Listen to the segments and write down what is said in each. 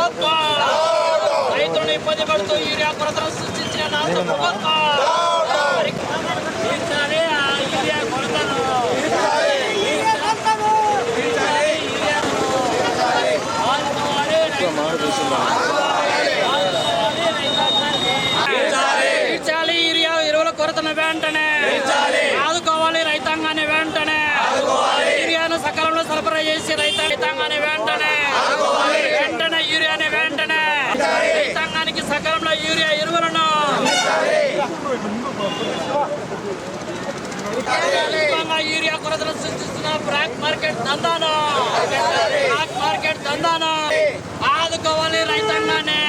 ప్రభుత్వం రైతులను ఇబ్బంది పడుతూ యూరియా కొరతను సృష్టించిన రాష్ట్ర ప్రభుత్వం తీర్చాలి ఆ యూరియా కొరతను తీర్చాలి యూరియా ఎరువుల కొరతను వెంటనే ఆదుకోవాలి రైతాంగాన్ని వెంటనే యూరియాను సకాలంలో సరఫరా చేసి రైతాంగాన్ని వెంటనే యూరియాని వెంటనే రైతాంగానికి సకాలంలో యూరియా ఎరువులను యూరియా కొరతను సృష్టిస్తున్న బ్లాక్ మార్కెట్ దందాను ఆదుకోవాలి రైతాంగాన్ని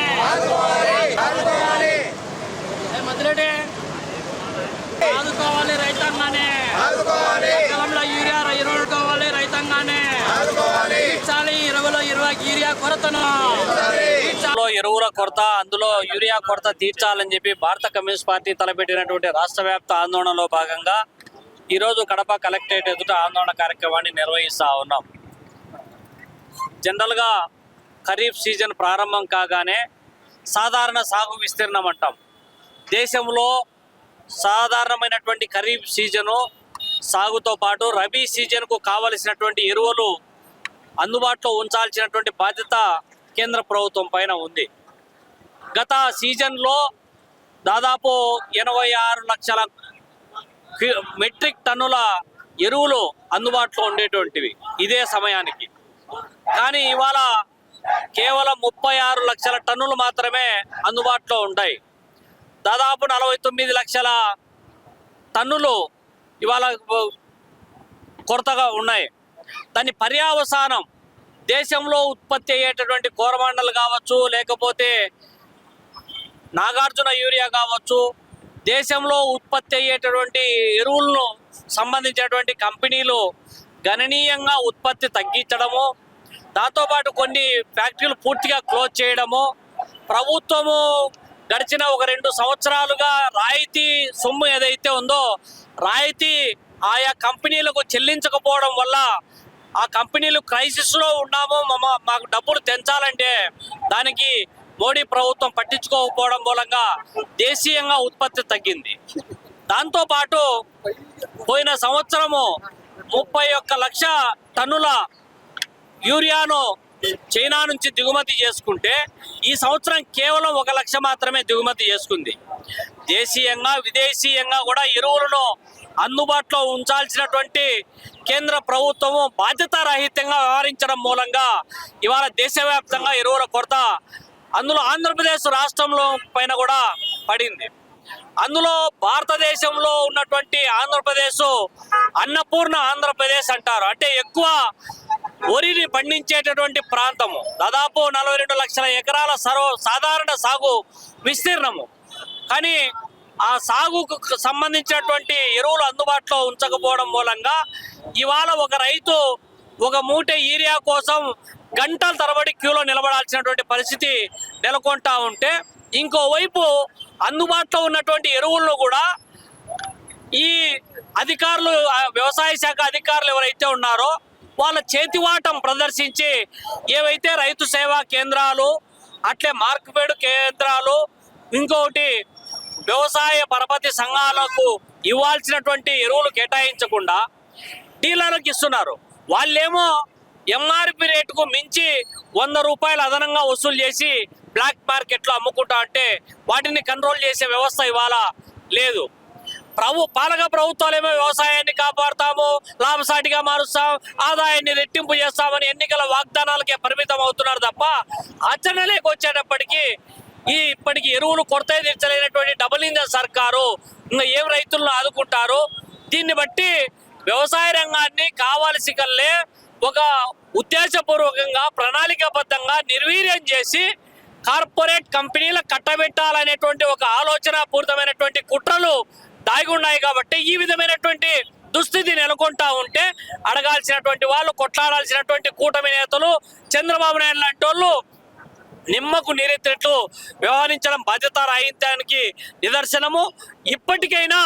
మధురెడ్డి ఆదుకోవాలి రైతాంగాన్ని సకాలంలో యూరియా ఎరువులు కావాలి రైతాంగాన్ని యూరియా కొరతను ఎరువుల కొరత అందులో యూరియా కొరత తీర్చాలని చెప్పి భారత కమ్యూనిస్ట్ పార్టీ తలపెట్టినటువంటి రాష్ట్ర వ్యాప్త ఆందోళనలో భాగంగా ఈరోజు కడప కలెక్టరేట్ ఎదుట ఆందోళన కార్యక్రమాన్ని నిర్వహిస్తూ ఉన్నాం. జనరల్గా ఖరీఫ్ సీజన్ ప్రారంభం కాగానే సాధారణ సాగు విస్తీర్ణం అంటాం. దేశంలో సాధారణమైనటువంటి ఖరీఫ్ సీజను సాగుతో పాటు రబీ సీజన్కు కావలసినటువంటి ఎరువులు అందుబాటులో ఉంచాల్సినటువంటి బాధ్యత కేంద్ర ప్రభుత్వం పైన ఉంది. గత సీజన్లో దాదాపు 86 లక్షల మెట్రిక్ టన్నుల ఎరువులు అందుబాటులో ఉండేటువంటివి ఇదే సమయానికి. కానీ ఇవాళ కేవలం 36 లక్షల టన్నులు మాత్రమే అందుబాటులో ఉంటాయి. దాదాపు 49 లక్షల టన్నులు ఇవాళ కొరతగా ఉన్నాయి. దాని పర్యావసానం దేశంలో ఉత్పత్తి అయ్యేటటువంటి కోరమండలు కావచ్చు, లేకపోతే నాగార్జున యూరియా కావచ్చు, దేశంలో ఉత్పత్తి అయ్యేటటువంటి ఎరువులను సంబంధించినటువంటి కంపెనీలు గణనీయంగా ఉత్పత్తి తగ్గించడము, దాంతోపాటు కొన్ని ఫ్యాక్టరీలు పూర్తిగా క్లోజ్ చేయడము, ప్రభుత్వము గడిచిన 1-2 సంవత్సరాలుగా రాయితీ సొమ్ము ఏదైతే ఉందో రాయితీ ఆయా కంపెనీలకు చెల్లించకపోవడం వల్ల ఆ కంపెనీలు క్రైసిస్లో ఉన్నాము, మాకు డబ్బులు తెంచాలంటే దానికి మోడీ ప్రభుత్వం పట్టించుకోకపోవడం మూలంగా దేశీయంగా ఉత్పత్తి తగ్గింది. దాంతోపాటు పోయిన సంవత్సరము 31 లక్ష టన్నుల యూరియాను చైనా నుంచి దిగుమతి చేసుకుంటే ఈ సంవత్సరం కేవలం 1 లక్ష మాత్రమే దిగుమతి చేసుకుంది. దేశీయంగా విదేశీయంగా కూడా ఎరువులను అందుబాటులో ఉంచాల్సినటువంటి కేంద్ర ప్రభుత్వము బాధ్యతారహితంగా వ్యవహరించడం మూలంగా ఇవాళ దేశవ్యాప్తంగా ఎరువుల కొరత అందులో ఆంధ్రప్రదేశ్ రాష్ట్రంలో పైన కూడా పడింది. అందులో భారతదేశంలో ఉన్నటువంటి ఆంధ్రప్రదేశ్ అన్నపూర్ణ ఆంధ్రప్రదేశ్ అంటారు. అంటే ఎక్కువ వరిని పండించేటటువంటి ప్రాంతము, దాదాపు 42 లక్షల ఎకరాల సాధారణ సాగు విస్తీర్ణము. కానీ ఆ సాగుకు సంబంధించినటువంటి ఎరువులు అందుబాటులో ఉంచకపోవడం మూలంగా ఇవాళ ఒక రైతు ఒక మూట యూరియా కోసం గంటల తరబడి క్యూలో నిలబడాల్సినటువంటి పరిస్థితి నెలకొంటా ఉంటే, ఇంకోవైపు అందుబాటులో ఉన్నటువంటి ఎరువులను కూడా ఈ అధికారులు, వ్యవసాయ శాఖ అధికారులు ఎవరైతే ఉన్నారో వాళ్ళ చేతివాటం ప్రదర్శించి ఏవైతే రైతు సేవా కేంద్రాలు, అట్లే మార్కెట్ కేంద్రాలు, ఇంకొకటి వ్యవసాయ పరపతి సంఘాలకు ఇవ్వాల్సినటువంటి ఎరువులు కేటాయించకుండా డీలర్లకు ఇస్తున్నారు. వాళ్ళేమో ఎంఆర్పి రేటుకు మించి 100 రూపాయలు అదనంగా వసూలు చేసి బ్లాక్ మార్కెట్లో అమ్ముకుంటా అంటే వాటిని కంట్రోల్ చేసే వ్యవస్థ ఇవాళ లేదు. పాలక ప్రభుత్వాలేమో వ్యవసాయాన్ని కాపాడుతాము, లాభసాటిగా మారుస్తాం, ఆదాయాన్ని రెట్టింపు చేస్తామని ఎన్నికల వాగ్దానాలకే పరిమితం అవుతున్నారు తప్ప ఆచరణలోకి వచ్చేటప్పటికీ ఇప్పటికి ఎరువులు కొరత తీర్చలేనటువంటి డబుల్ ఇంజన్ సర్కారు ఇంకా ఏం రైతులను ఆదుకుంటారు? దీన్ని బట్టి వ్యవసాయ రంగాన్ని కావాల్సి కల్లే ఒక ఉద్దేశపూర్వకంగా ప్రణాళికాబద్ధంగా నిర్వీర్యం చేసి కార్పొరేట్ కంపెనీల కట్టబెట్టాలనేటువంటి ఒక ఆలోచన పూరితమైనటువంటి కుట్రలు దాగి ఉన్నాయి. కాబట్టి ఈ విధమైనటువంటి దుస్థితి నెలకొంటా ఉంటే అడగాల్సినటువంటి వాళ్ళు, కొట్లాడాల్సినటువంటి కూటమి నేతలు, చంద్రబాబు నాయుడు లాంటి వాళ్ళు నిమ్మకు నీరెత్తినట్లు వ్యవహరించడం బాధ్యత రాహిత్యానికి నిదర్శనము. ఇప్పటికైనా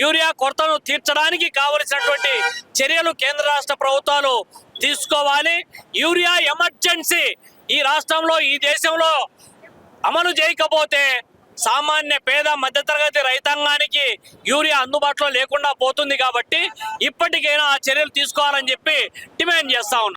యూరియా కొరతను తీర్చడానికి కావలసినటువంటి చర్యలు కేంద్ర రాష్ట్ర ప్రభుత్వాలు తీసుకోవాలి. యూరియా ఎమర్జెన్సీ ఈ రాష్ట్రంలో ఈ దేశంలో అమలు చేయకపోతే సామాన్య పేద మధ్యతరగతి రైతాంగానికి యూరియా అందుబాటులో లేకుండా పోతుంది కాబట్టి ఇప్పటికైనా ఆ చర్యలు తీసుకోవాలని చెప్పి డిమాండ్ చేస్తా ఉన్నాం.